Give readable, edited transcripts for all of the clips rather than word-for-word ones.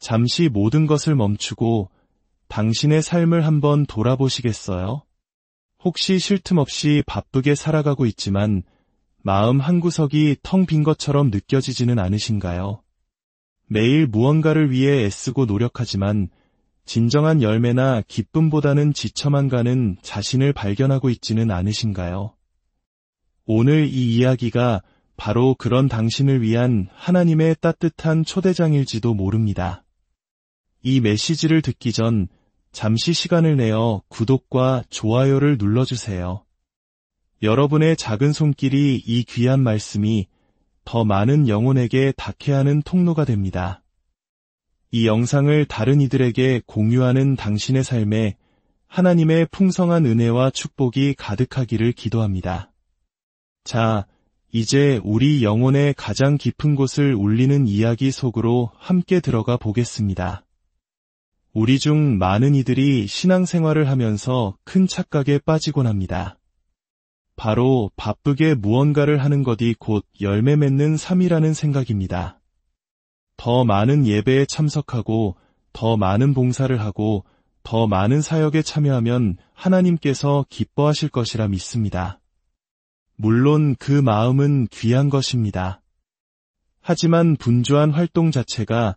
잠시 모든 것을 멈추고 당신의 삶을 한번 돌아보시겠어요? 혹시 쉴 틈 없이 바쁘게 살아가고 있지만 마음 한구석이 텅 빈 것처럼 느껴지지는 않으신가요? 매일 무언가를 위해 애쓰고 노력하지만 진정한 열매나 기쁨보다는 지쳐만 가는 자신을 발견하고 있지는 않으신가요? 오늘 이 이야기가 바로 그런 당신을 위한 하나님의 따뜻한 초대장일지도 모릅니다. 이 메시지를 듣기 전 잠시 시간을 내어 구독과 좋아요를 눌러주세요. 여러분의 작은 손길이 이 귀한 말씀이 더 많은 영혼에게 닿게 하는 통로가 됩니다. 이 영상을 다른 이들에게 공유하는 당신의 삶에 하나님의 풍성한 은혜와 축복이 가득하기를 기도합니다. 자, 이제 우리 영혼의 가장 깊은 곳을 울리는 이야기 속으로 함께 들어가 보겠습니다. 우리 중 많은 이들이 신앙생활을 하면서 큰 착각에 빠지곤 합니다. 바로 바쁘게 무언가를 하는 것이 곧 열매 맺는 삶이라는 생각입니다. 더 많은 예배에 참석하고 더 많은 봉사를 하고 더 많은 사역에 참여하면 하나님께서 기뻐하실 것이라 믿습니다. 물론 그 마음은 귀한 것입니다. 하지만 분주한 활동 자체가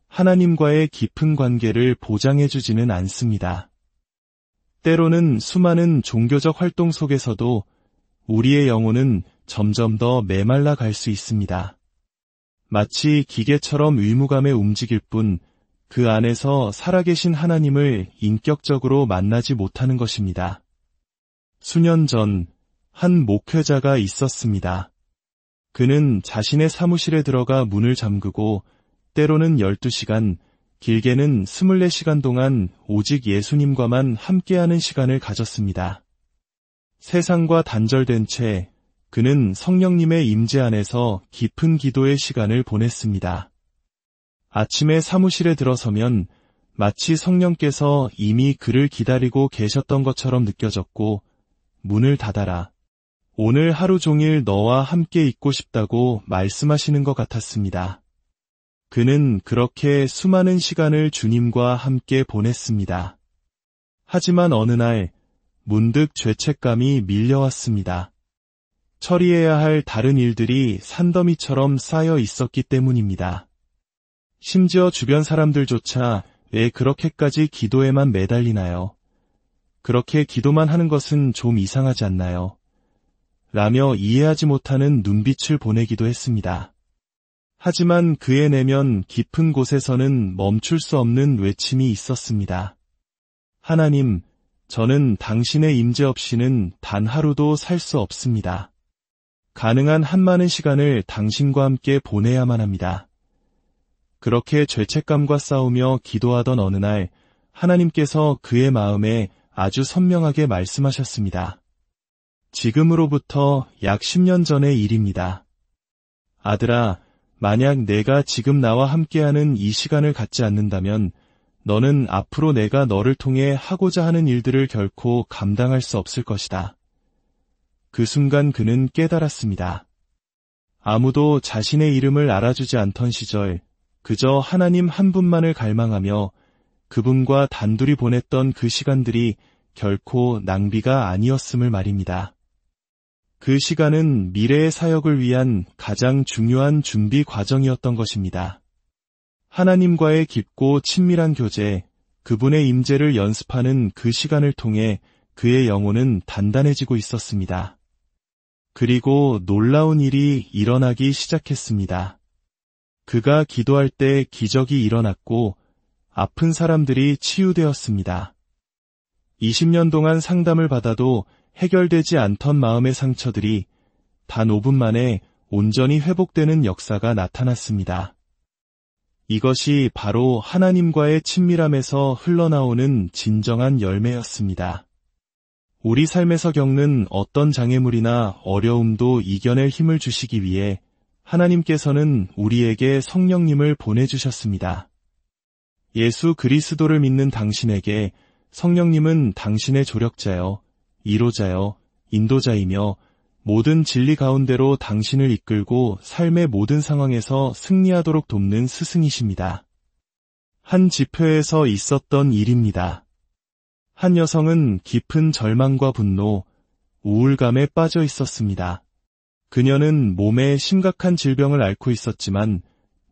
하나님과의 깊은 관계를 보장해주지는 않습니다. 때로는 수많은 종교적 활동 속에서도 우리의 영혼은 점점 더 메말라 갈 수 있습니다. 마치 기계처럼 의무감에 움직일 뿐 그 안에서 살아계신 하나님을 인격적으로 만나지 못하는 것입니다. 수년 전 한 목회자가 있었습니다. 그는 자신의 사무실에 들어가 문을 잠그고 때로는 12시간, 길게는 24시간 동안 오직 예수님과만 함께하는 시간을 가졌습니다. 세상과 단절된 채 그는 성령님의 임재 안에서 깊은 기도의 시간을 보냈습니다. 아침에 사무실에 들어서면 마치 성령께서 이미 그를 기다리고 계셨던 것처럼 느껴졌고, 문을 닫아라. 오늘 하루 종일 너와 함께 있고 싶다고 말씀하시는 것 같았습니다. 그는 그렇게 수많은 시간을 주님과 함께 보냈습니다. 하지만 어느 날 문득 죄책감이 밀려왔습니다. 처리해야 할 다른 일들이 산더미처럼 쌓여 있었기 때문입니다. 심지어 주변 사람들조차 왜 그렇게까지 기도에만 매달리나요? 그렇게 기도만 하는 것은 좀 이상하지 않나요? 라며 이해하지 못하는 눈빛을 보내기도 했습니다. 하지만 그의 내면 깊은 곳에서는 멈출 수 없는 외침이 있었습니다. 하나님, 저는 당신의 임재 없이는 단 하루도 살 수 없습니다. 가능한 한 많은 시간을 당신과 함께 보내야만 합니다. 그렇게 죄책감과 싸우며 기도하던 어느 날 하나님께서 그의 마음에 아주 선명하게 말씀하셨습니다. 지금으로부터 약 10년 전의 일입니다. 아들아, 만약 내가 지금 나와 함께하는 이 시간을 갖지 않는다면 너는 앞으로 내가 너를 통해 하고자 하는 일들을 결코 감당할 수 없을 것이다. 그 순간 그는 깨달았습니다. 아무도 자신의 이름을 알아주지 않던 시절 그저 하나님 한 분만을 갈망하며 그분과 단둘이 보냈던 그 시간들이 결코 낭비가 아니었음을 말입니다. 그 시간은 미래의 사역을 위한 가장 중요한 준비 과정이었던 것입니다. 하나님과의 깊고 친밀한 교제, 그분의 임재를 연습하는 그 시간을 통해 그의 영혼은 단단해지고 있었습니다. 그리고 놀라운 일이 일어나기 시작했습니다. 그가 기도할 때 기적이 일어났고 아픈 사람들이 치유되었습니다. 20년 동안 상담을 받아도 해결되지 않던 마음의 상처들이 단 5분 만에 온전히 회복되는 역사가 나타났습니다. 이것이 바로 하나님과의 친밀함에서 흘러나오는 진정한 열매였습니다. 우리 삶에서 겪는 어떤 장애물이나 어려움도 이겨낼 힘을 주시기 위해 하나님께서는 우리에게 성령님을 보내주셨습니다. 예수 그리스도를 믿는 당신에게 성령님은 당신의 조력자여, 이로자여, 인도자이며 모든 진리 가운데로 당신을 이끌고 삶의 모든 상황에서 승리하도록 돕는 스승이십니다. 한 집회에서 있었던 일입니다. 한 여성은 깊은 절망과 분노, 우울감에 빠져 있었습니다. 그녀는 몸에 심각한 질병을 앓고 있었지만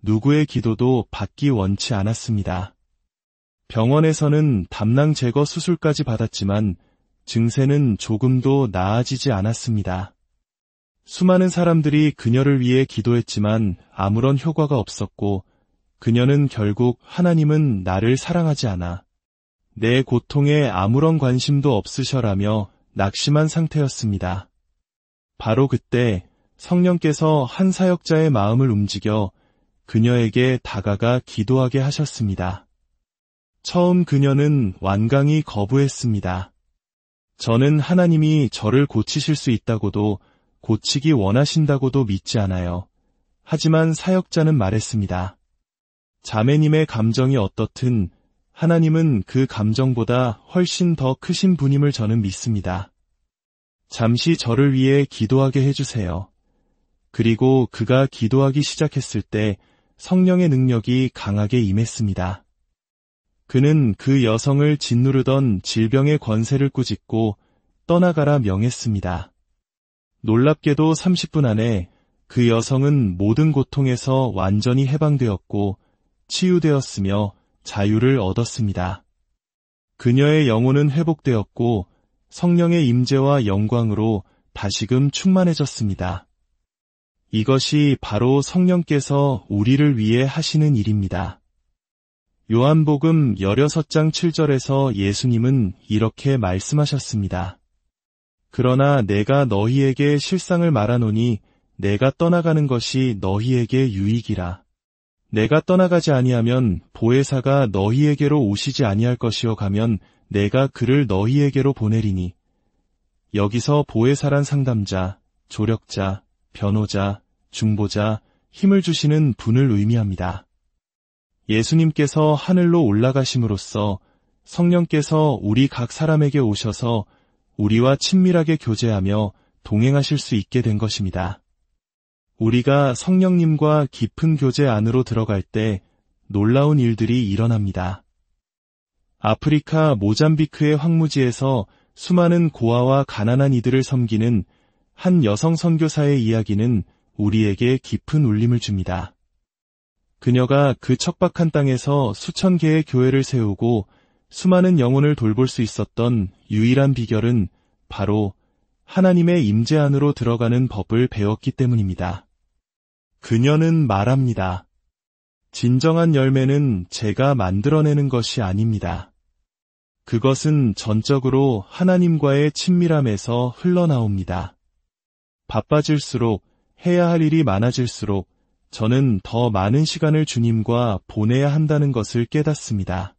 누구의 기도도 받기 원치 않았습니다. 병원에서는 담낭 제거 수술까지 받았지만 증세는 조금도 나아지지 않았습니다. 수많은 사람들이 그녀를 위해 기도했지만 아무런 효과가 없었고 그녀는 결국 하나님은 나를 사랑하지 않아. 내 고통에 아무런 관심도 없으셔라며 낙심한 상태였습니다. 바로 그때 성령께서 한 사역자의 마음을 움직여 그녀에게 다가가 기도하게 하셨습니다. 처음 그녀는 완강히 거부했습니다. 저는 하나님이 저를 고치실 수 있다고도 고치기 원하신다고도 믿지 않아요. 하지만 사역자는 말했습니다. 자매님의 감정이 어떻든 하나님은 그 감정보다 훨씬 더 크신 분임을 저는 믿습니다. 잠시 저를 위해 기도하게 해주세요. 그리고 그가 기도하기 시작했을 때 성령의 능력이 강하게 임했습니다. 그는 그 여성을 짓누르던 질병의 권세를 꾸짖고 떠나가라 명했습니다. 놀랍게도 30분 안에 그 여성은 모든 고통에서 완전히 해방되었고 치유되었으며 자유를 얻었습니다. 그녀의 영혼은 회복되었고 성령의 임재와 영광으로 다시금 충만해졌습니다. 이것이 바로 성령께서 우리를 위해 하시는 일입니다. 요한복음 16장 7절에서 예수님은 이렇게 말씀하셨습니다. 그러나 내가 너희에게 실상을 말하노니 내가 떠나가는 것이 너희에게 유익이라. 내가 떠나가지 아니하면 보혜사가 너희에게로 오시지 아니할 것이요 가면 내가 그를 너희에게로 보내리니. 여기서 보혜사란 상담자, 조력자, 변호자, 중보자, 힘을 주시는 분을 의미합니다. 예수님께서 하늘로 올라가심으로써 성령께서 우리 각 사람에게 오셔서 우리와 친밀하게 교제하며 동행하실 수 있게 된 것입니다. 우리가 성령님과 깊은 교제 안으로 들어갈 때 놀라운 일들이 일어납니다. 아프리카 모잠비크의 황무지에서 수많은 고아와 가난한 이들을 섬기는 한 여성 선교사의 이야기는 우리에게 깊은 울림을 줍니다. 그녀가 그 척박한 땅에서 수천 개의 교회를 세우고 수많은 영혼을 돌볼 수 있었던 유일한 비결은 바로 하나님의 임재 안으로 들어가는 법을 배웠기 때문입니다. 그녀는 말합니다. 진정한 열매는 제가 만들어내는 것이 아닙니다. 그것은 전적으로 하나님과의 친밀함에서 흘러나옵니다. 바빠질수록 해야 할 일이 많아질수록 저는 더 많은 시간을 주님과 보내야 한다는 것을 깨닫습니다.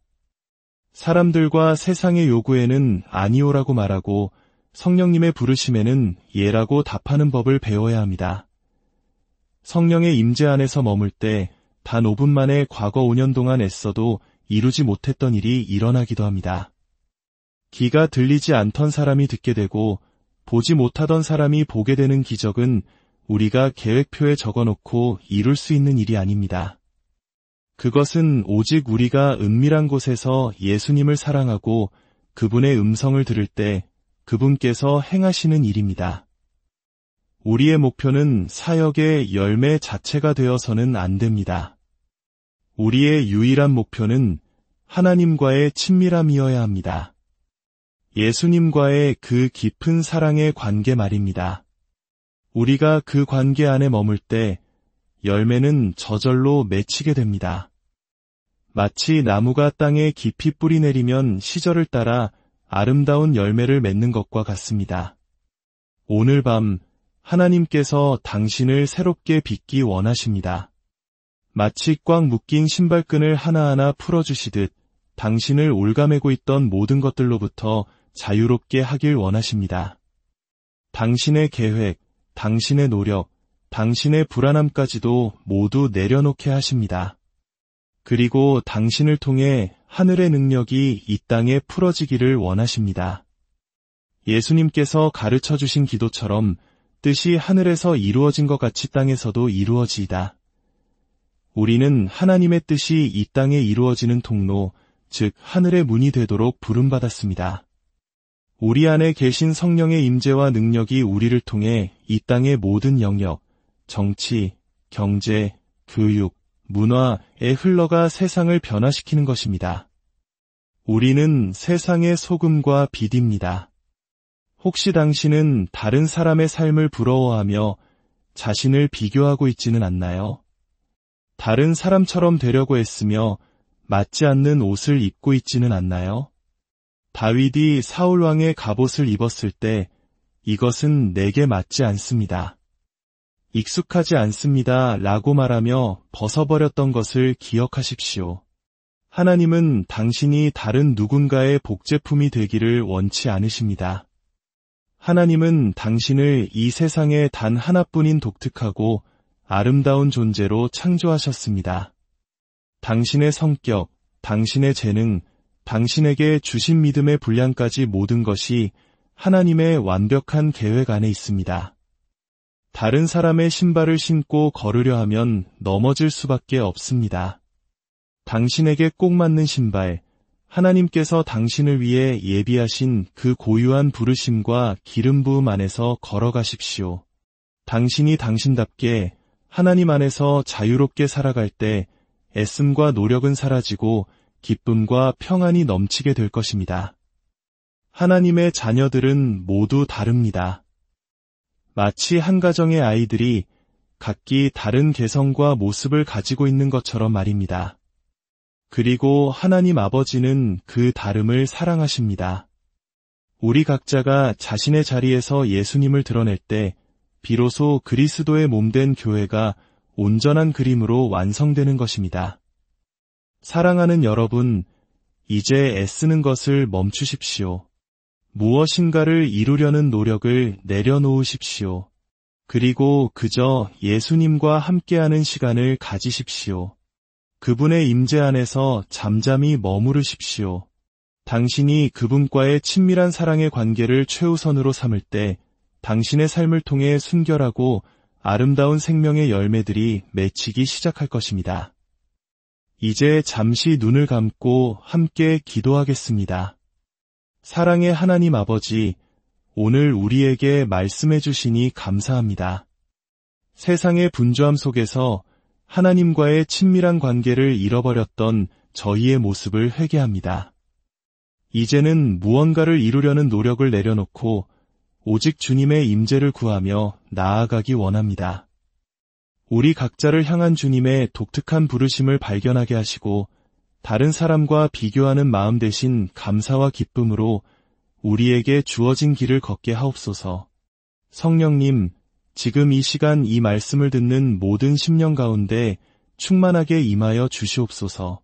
사람들과 세상의 요구에는 아니오라고 말하고 성령님의 부르심에는 예라고 답하는 법을 배워야 합니다. 성령의 임재 안에서 머물 때 단 5분 만에 과거 5년 동안 애써도 이루지 못했던 일이 일어나기도 합니다. 귀가 들리지 않던 사람이 듣게 되고 보지 못하던 사람이 보게 되는 기적은 우리가 계획표에 적어놓고 이룰 수 있는 일이 아닙니다. 그것은 오직 우리가 은밀한 곳에서 예수님을 사랑하고 그분의 음성을 들을 때 그분께서 행하시는 일입니다. 우리의 목표는 사역의 열매 자체가 되어서는 안 됩니다. 우리의 유일한 목표는 하나님과의 친밀함이어야 합니다. 예수님과의 그 깊은 사랑의 관계 말입니다. 우리가 그 관계 안에 머물 때 열매는 저절로 맺히게 됩니다. 마치 나무가 땅에 깊이 뿌리 내리면 시절을 따라 아름다운 열매를 맺는 것과 같습니다. 오늘 밤 하나님께서 당신을 새롭게 빚기 원하십니다. 마치 꽉 묶인 신발끈을 하나하나 풀어주시듯 당신을 올가매고 있던 모든 것들로부터 자유롭게 하길 원하십니다. 당신의 계획, 당신의 노력, 당신의 불안함까지도 모두 내려놓게 하십니다. 그리고 당신을 통해 하늘의 능력이 이 땅에 풀어지기를 원하십니다. 예수님께서 가르쳐 주신 기도처럼 뜻이 하늘에서 이루어진 것 같이 땅에서도 이루어지이다. 우리는 하나님의 뜻이 이 땅에 이루어지는 통로, 즉 하늘의 문이 되도록 부름받았습니다. 우리 안에 계신 성령의 임재와 능력이 우리를 통해 이 땅의 모든 영역, 정치, 경제, 교육, 문화에 흘러가 세상을 변화시키는 것입니다. 우리는 세상의 소금과 빛입니다. 혹시 당신은 다른 사람의 삶을 부러워하며 자신을 비교하고 있지는 않나요? 다른 사람처럼 되려고 애쓰며 맞지 않는 옷을 입고 있지는 않나요? 다윗이 사울 왕의 갑옷을 입었을 때 이것은 내게 맞지 않습니다. 익숙하지 않습니다 라고 말하며 벗어버렸던 것을 기억하십시오. 하나님은 당신이 다른 누군가의 복제품이 되기를 원치 않으십니다. 하나님은 당신을 이 세상에 단 하나뿐인 독특하고 아름다운 존재로 창조하셨습니다. 당신의 성격, 당신의 재능, 당신에게 주신 믿음의 분량까지 모든 것이 하나님의 완벽한 계획 안에 있습니다. 다른 사람의 신발을 신고 걸으려 하면 넘어질 수밖에 없습니다. 당신에게 꼭 맞는 신발, 하나님께서 당신을 위해 예비하신 그 고유한 부르심과 기름 부음 안에서 걸어가십시오. 당신이 당신답게 하나님 안에서 자유롭게 살아갈 때 애씀과 노력은 사라지고 기쁨과 평안이 넘치게 될 것입니다. 하나님의 자녀들은 모두 다릅니다. 마치 한 가정의 아이들이 각기 다른 개성과 모습을 가지고 있는 것처럼 말입니다. 그리고 하나님 아버지는 그 다름을 사랑하십니다. 우리 각자가 자신의 자리에서 예수님을 드러낼 때 비로소 그리스도의 몸된 교회가 온전한 그림으로 완성되는 것입니다. 사랑하는 여러분, 이제 애쓰는 것을 멈추십시오. 무엇인가를 이루려는 노력을 내려놓으십시오. 그리고 그저 예수님과 함께하는 시간을 가지십시오. 그분의 임재 안에서 잠잠히 머무르십시오. 당신이 그분과의 친밀한 사랑의 관계를 최우선으로 삼을 때 당신의 삶을 통해 순결하고 아름다운 생명의 열매들이 맺히기 시작할 것입니다. 이제 잠시 눈을 감고 함께 기도하겠습니다. 사랑의 하나님 아버지, 오늘 우리에게 말씀해 주시니 감사합니다. 세상의 분주함 속에서 하나님과의 친밀한 관계를 잃어버렸던 저희의 모습을 회개합니다. 이제는 무언가를 이루려는 노력을 내려놓고 오직 주님의 임재를 구하며 나아가기 원합니다. 우리 각자를 향한 주님의 독특한 부르심을 발견하게 하시고 다른 사람과 비교하는 마음 대신 감사와 기쁨으로 우리에게 주어진 길을 걷게 하옵소서. 성령님, 지금 이 시간 이 말씀을 듣는 모든 심령 가운데 충만하게 임하여 주시옵소서.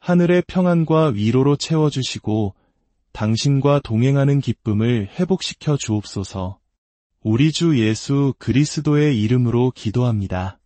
하늘의 평안과 위로로 채워주시고 당신과 동행하는 기쁨을 회복시켜 주옵소서. 우리 주 예수 그리스도의 이름으로 기도합니다.